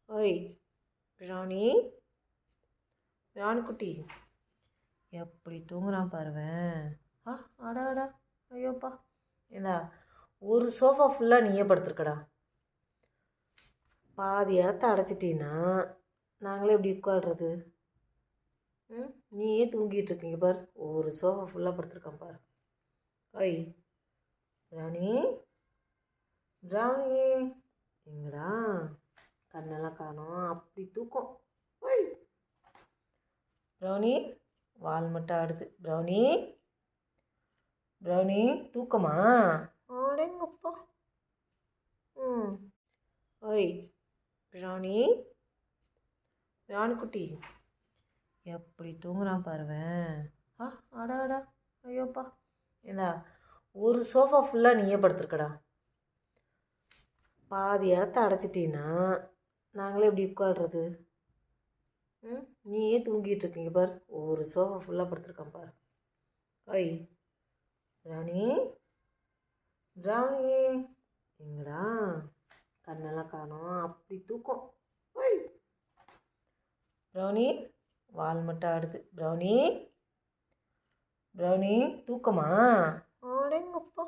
ஓய் ராணி, ராணிக்குட்டி எப்படி தூங்குறான் பாருவேன். அடா அடா, ஐயோப்பா. ஏண்டா, ஒரு சோஃபா ஃபுல்லாக நீயே படுத்துருக்கடா. பாதி இடத்த அடைச்சிட்டின்னா நாங்களே எப்படி உட்காடுறது? நீயே தூங்கிட்டு இருக்கீங்க பார். ஒரு சோஃபா ஃபுல்லாக படுத்துருக்கான் பார். ஓய் ராணி, ராணி எங்கடா? கண்ணெல்லாம் காணோம், அப்படி தூக்கம். ஓய் ப்ரௌனி, வால் மட்டும் ஆடுது. ப்ரௌனி, ப்ரௌனி தூக்கமா? ஆடேங்கப்பா. ஓய் ராணி, ராணிக்குட்டி எப்படி தூங்குறான் பாருவேன். அடா அடா, ஐயோப்பா. ஏண்டா, ஒரு சோஃபா ஃபுல்லாக நீயே படுத்துருக்கடா. பாதி இடத்த அடைச்சிட்டின்னா நாங்களே எப்படி உட்காடுறது? நீயே தூங்கிட்டு இருக்கீங்க பார். ஒரு சோஃபா ஃபுல்லாக படுத்துருக்கான் பார். ஓய் ராணி, ராணி எங்கடா? கண்ணெல்லாம் காணோம், அப்படி தூக்கம். ஓய் ப்ரௌனி, வால் மட்டும் ஆடுது. ப்ரௌனி, ப்ரௌனி தூக்கமா? ஆடேங்கப்பா.